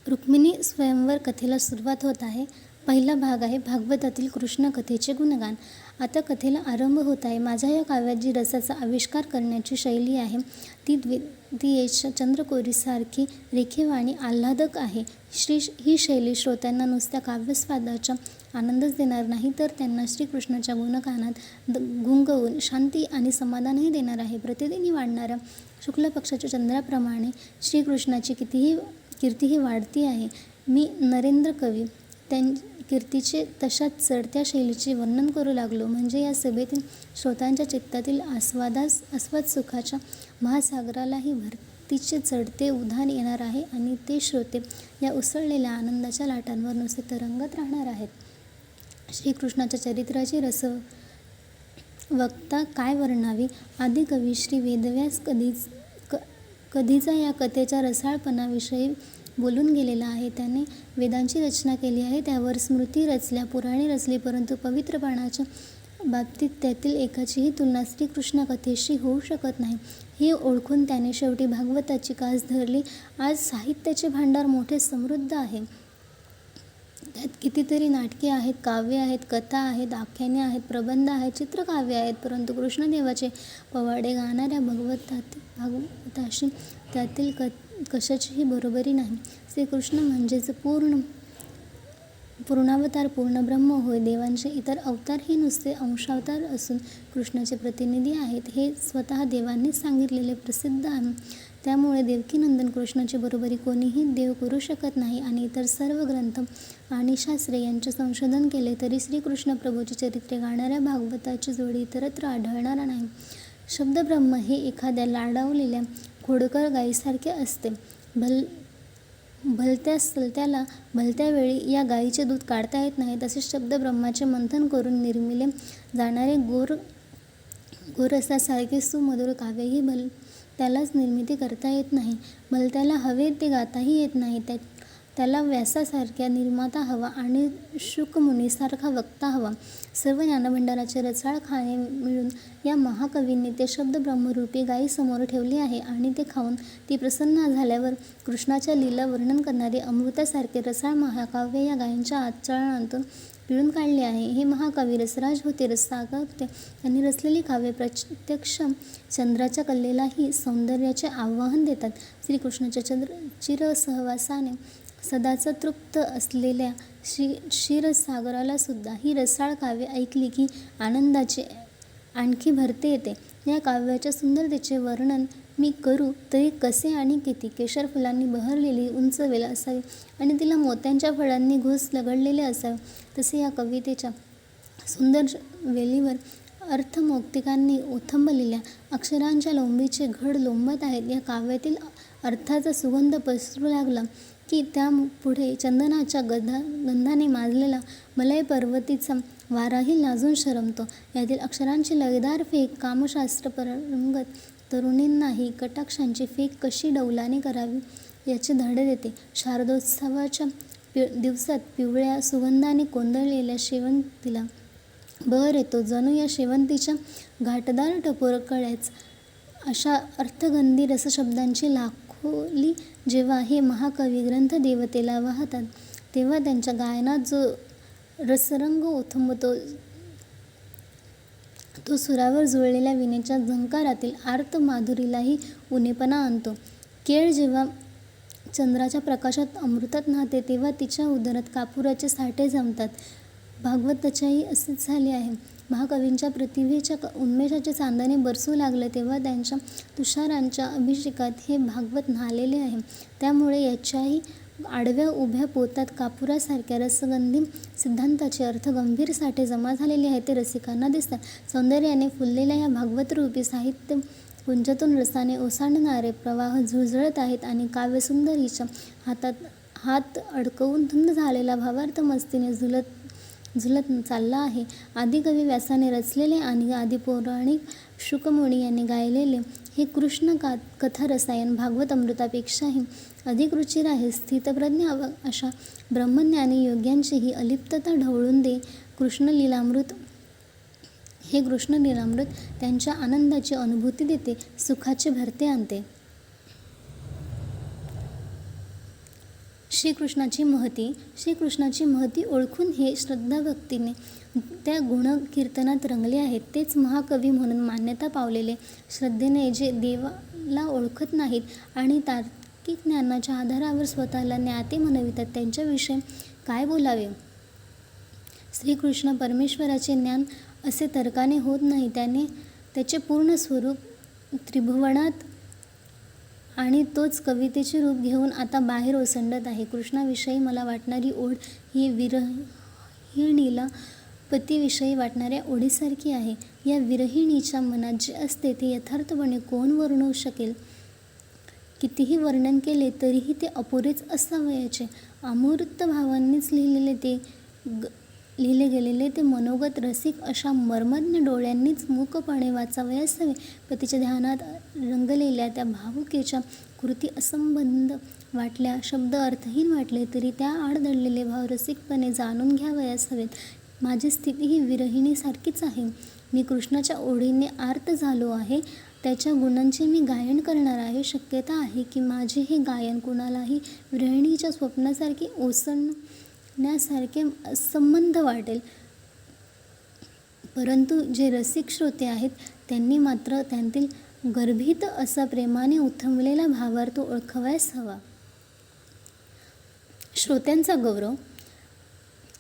रुक्मिणी स्वयंवर कथेला सुरुवात होत आहे. पहिला भाग आहे भागवतातील कृष्ण कथेचे गुणगान. आता कथेला आरंभ होत आहे. माझ्या या काव्यात जी रसाचा आविष्कार करण्याची शैली आहे ती चंद्रकोरीसारखी रेखीव आणि आल्हादक आहे. ही शैली श्रोत्यांना नुसत्या काव्यस्वादाचा आनंदच देणार नाही, तर त्यांना श्रीकृष्णाच्या गुणगानात गुंगवून शांती आणि समाधानही देणार आहे. प्रतिदिनी वाढणाऱ्या शुक्ल पक्षाच्या चंद्राप्रमाणे श्रीकृष्णाची कीर्तीही वाढती आहे. मी नरेंद्र कवी कीर्तीचे तशाच चढत्या शैलीचे वर्णन करू लागलो म्हणजे या सभेतील श्रोत्यांच्या चित्तातील आस्वाद सुखाच्या महासागरालाही भरतीचे चढते उधाण येणार आहे आणि ते श्रोते या उसळलेल्या आनंदाच्या लाटांवर नुसते तरंगत राहणार आहेत. श्रीकृष्णाच्या चरित्राची रसवक्ता काय वर्णावी. आदिकवी श्री वेदव्यास कधीचा या कथेच्या रसाळपणाविषयी बोलून गेलेला आहे. त्याने वेदांची रचना केली आहे, त्यावर स्मृती रचल्या, पुराणे रचली, परंतु पवित्रपणाच्या बाबतीत त्यातील एकाचीही तुलना श्रीकृष्ण कथेशी होऊ शकत नाही. हे ओळखून त्याने शेवटी भागवताची कास धरली. आज साहित्याचे भांडार मोठे समृद्ध आहे. त्यात कितीतरी नाटके आहेत, काव्य आहेत, कथा आहेत, आख्याने आहेत, प्रबंध आहेत, चित्रकाव्य आहेत, परंतु कृष्णदेवाचे पवाडे गाणाऱ्या भागवताशी त्यातील कशाचीही बरोबरी नाही. श्रीकृष्ण म्हणजेच पूर्णावतार, पूर्ण ब्रह्म होय. देवांचे इतर अवतार हे नुसते अंशावतार असून कृष्णाचे प्रतिनिधी आहेत, हे स्वतः देवांनीच सांगितलेले प्रसिद्ध आहे. त्यामुळे देवकीनंदन कृष्णाची बरोबरी कोणीही देव करू शकत नाही. आणि इतर सर्व ग्रंथ आणि शास्त्रे यांचे संशोधन केले तरी श्रीकृष्ण प्रभूची चरित्रे गाणाऱ्या भागवताची जोडी इतरत्र आढळणार नाही. शब्दब्रह्म हे एखाद्या लाडावलेल्या खोडकर गायीसारखे असते. भलत्या सलत्याला भलत्या वेळी या गायीचे दूध काढता येत नाही, तसे शब्दब्रह्माचे मंथन करून निर्मिले जाणारे गोरसासारखे सुमधुर काव्यही त्यालाच निर्मिती करता येत नाही. भलत्याला हवे ते गाताही येत नाही. त्याला व्यासासारख्या निर्माता हवा आणि शुकमुनीसारखा वक्ता हवा. सर्व ज्ञानभंडाराचे रसाळ खाणे मिळून या महाकवींनी ते शब्दब्रह्मरूपी गायीसमोर ठेवले आहे आणि ते खाऊन ती प्रसन्न झाल्यावर कृष्णाच्या लीला वर्णन करणारे अमृतासारखे रसाळ महाकाव्य या गायींच्या आचरणातून पिळून काढले आहे. हे महाकवी रसराज होते, रससागर होते. त्यांनी रचलेली काव्ये प्रत्यक्ष चंद्राच्या कल्लेलाही सौंदर्याचे आवाहन देतात. श्रीकृष्णाच्या चिरसहवासाने सदाच तृप्त असलेल्या क्षीरसागराला सुद्धा ही रसाळ काव्ये ऐकली की आनंदाचे आणखी भरते येते. या काव्याच्या सुंदरतेचे वर्णन मी करू तरी कसे आणि किती. केशर फुलांनी बहरलेली उंच वेल असावी आणि तिला मोत्यांच्या फळांनी घोस लगडलेले असावे, तसे या कवितेच्या सुंदर वेलीवर अर्थमौक्तिकांनी ओथंबलेल्या अक्षरांच्या लोंबीचे घड लोंबत आहेत. या काव्यातील अर्थाचा सुगंध पसरू लागला की त्यापुढे चंदनाच्या गंधाने माजलेला मलय पर्वतीचा वाराही लाजून शरमतो. यातील अक्षरांची लयदार फेक कामशास्त्र परंगत तरुणींनाही कटाक्षांची फेक कशी डौलाने करावी याचे धडे देते. शारदोत्सवाच्या दिवसात पिवळ्या सुगंधाने कोंदळलेल्या शेवंतीला बहर येतो, जणू या शेवंतीच्या घाटदार टपोरकळ्याच. अशा अर्थगंधी रसशब्दांची लाखोली जेव्हा हे महाकवी ग्रंथ देवतेला वाहतात, तेव्हा त्यांच्या गायनात जो रसरंग ओथंबतो तो सुरावर जुळलेल्या वीणेच्या झंकारातील आर्त माधुरीलाही उणेपणा आणतो. केळ जेव्हा चंद्राच्या प्रकाशात अमृतात न्हाते, तेव्हा तिच्या उदरात कापुराचे साठे जमतात. भागवताच्याही असेच झाले आहे. महाकवींच्या प्रतिभेच्या उन्मेषाचे चांदणे बरसू लागले तेव्हा त्यांच्या तुषारांच्या अभिषेकात हे भागवत न्हालेले आहे. त्यामुळे याच्याही आडव्या उभ्या पोतात कापुरासारख्या रसगंधी सिद्धांताचे अर्थगंभीर साठे जमा झालेले आहेत, ते रसिकांना दिसतात. सौंदर्याने फुललेल्या या भागवतरूपी साहित्य पुंजातून रसाने ओसांडणारे प्रवाह झुळझुळत आहेत आणि काव्यसुंदरीच्या हात अडकवून धुंद झालेला भावार्थ मस्तीने झुलत चालला आहे. आदिकवी व्यासाने रचलेले आणि आदिपौराणिक शुकमुनी यांनी गायलेले हे कृष्ण कथारसायन भागवत अमृतापेक्षाही अधिक रुचिर आहे. स्थितप्रज्ञ अशा ब्रह्मज्ञानी योग्यांचीही अलिप्तता ढवळून दे. हे कृष्णलीलामृत त्यांच्या आनंदाची अनुभूती देते, सुखाचे भरते आणते. श्रीकृष्णाची महती ओळखून हे श्रद्धाभक्तीने त्या गुणकीर्तनात रंगले आहेत. तेच महाकवी म्हणून मान्यता पावलेले, श्रद्धेने जे देवाला ओळखत नाहीत आणि तार्किक ज्ञानाच्या आधारावर स्वतःला ज्ञाते म्हणवितात, त्यांच्याविषयी काय बोलावे. श्रीकृष्ण परमेश्वराचे ज्ञान असे तर्काने होत नाही. त्याचे पूर्ण स्वरूप त्रिभुवनात आणि तोच कवितेचे रूप घेऊन आता बाहेर ओसंडत आहे. कृष्णाविषयी मला वाटणारी ओढ ही विरहिणीला पतीविषयी वाटणाऱ्या ओढीसारखी आहे. या विरहिणीच्या मनात जे असते ते यथार्थपणे कोण वर्णवू शकेल. कितीही वर्णन केले तरीही ते अपुरेच असावयाचे. अमूर्त भावांनीच लिहिले गेलेले ते मनोगत रसिक अशा मर्मज्ञ डोळ्यांनीच मूकपणे वाचावयास हवे. पतीच्या ध्यानात रंगलेल्या त्या भावुकीच्या कृती असंबद्ध वाटल्या, शब्द अर्थहीन वाटले तरी त्या आड दडलेले भाव रसिकपणे जाणून घ्यावयास हवेत. माझी स्थिती ही विरहिणीसारखीच आहे. मी कृष्णाच्या ओढीने आर्त झालो आहे. त्याच्या गुणांचे मी गायन करणार आहे. शक्यता आहे की माझे हे गायन कुणालाही विरहिणीच्या स्वप्नासारखे ओसंडण्यासारखे असंबद्ध वाटेल. परंतु जे रसिक श्रोते आहेत त्यांनी मात्र त्यांतील गर्भित असा प्रेमाने उथंबलेला भावार्थ ओळखावयास हवा. श्रोत्यांचा गौरव.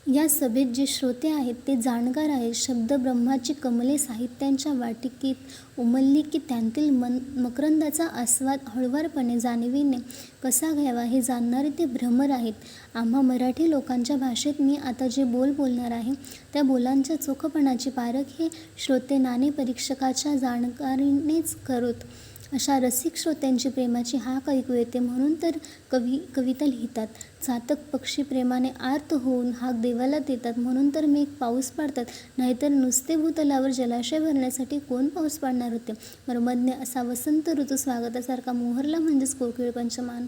या सभेत जे श्रोते आहेत ते जाणकार आहेत. शब्दब्रह्माची कमले साहित्यांच्या वाटिकेत उमलली की त्यांतील मकरंदाचा आस्वाद हळुवारपणे जाणीवीने कसा घ्यावा हे जाणणारे ते भ्रमर आहेत. आम्हा मराठी लोकांच्या भाषेत मी आता जे बोल बोलणार आहे त्या बोलांच्या चोखपणाची पारख हे श्रोते नाणे परीक्षकाच्या जाणकारीनेच करोत. अशा रसिक श्रोत्यांची प्रेमाची हाक ऐकू येते म्हणून तर कविता लिहितात. चातक पक्षी प्रेमाने आर्त होऊन हाक देवाला देतात म्हणून तर मेघ पाऊस पाडतात. नाहीतर नुसते भूतलावर जलाशय भरण्यासाठी कोण पाऊस पाडणार होते. मर्मज्ञ असा वसंत ऋतू स्वागतासारखा मोहरला म्हणजेच कोकिळ पंचमान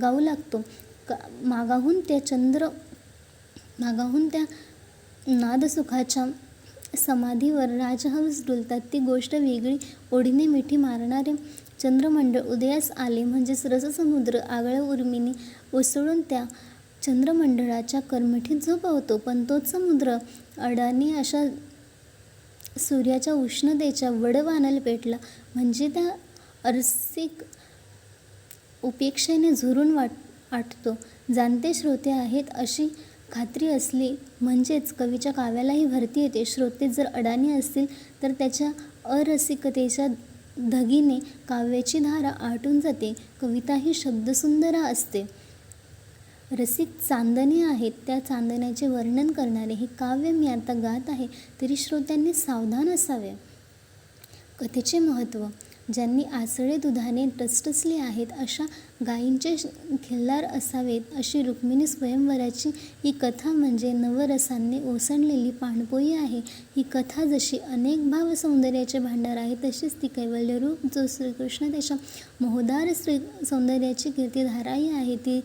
गाऊ लागतो. मागाहून त्या नादसुखाच्या समाधीवर राजहंस डुलतात. ती गोष्ट वेगळी. ओढीने मिठी मारणारे चंद्रमंडळ उदयास आले म्हणजेच रससमुद्र आगळ्या उर्मीने ओसळून त्या चंद्रमंडळाच्या करमिठीत झोपावतो. पण तोच समुद्र अडाणी अशा सूर्याच्या उष्णतेच्या वडवानल पेटला म्हणजे त्या रसिक उपेक्षेने झुरून आटतो. जाणते श्रोते आहेत अशी खात्री असली म्हणजेच कवीच्या काव्यालाही भरती येते. श्रोते जर अडाणी असतील तर त्याच्या अरसिकतेच्या धगीने काव्याची धारा आटून जाते. कविता ही शब्दसुंदरा असते. रसिक चांदणे आहेत. त्या चांदण्याचे वर्णन करणारे हे काव्य मी आता गात आहे तरी श्रोत्यांनी सावधान असावे. कथेचे महत्त्व. ज्यांनी आचळे दुधाने टसटसले आहेत अशा गायींचे खिल्लार असावेत. अशी रुक्मिणी स्वयंवराची ही कथा म्हणजे नवरसांनी ओसंडलेली पाणपोई आहे. ही कथा जशी अनेक भावसौंदर्याचे भांडार आहे तशीच ती कैवल्यरूप जो श्रीकृष्ण त्याच्या महोदार सौंदर्याची कीर्तिधाराही आहे. ती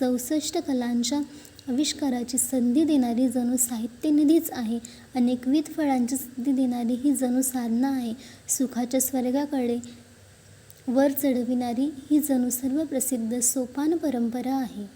64 कलांच्या आविष्काराची संधी देणारी जणू साहित्यनिधीच आहे. अनेकविध फळांची सिद्धी देणारी ही जणू साधना आहे. सुखाच्या स्वर्गाकडे वर चढविणारी ही जणू सर्वप्रसिद्ध सोपान परंपरा आहे.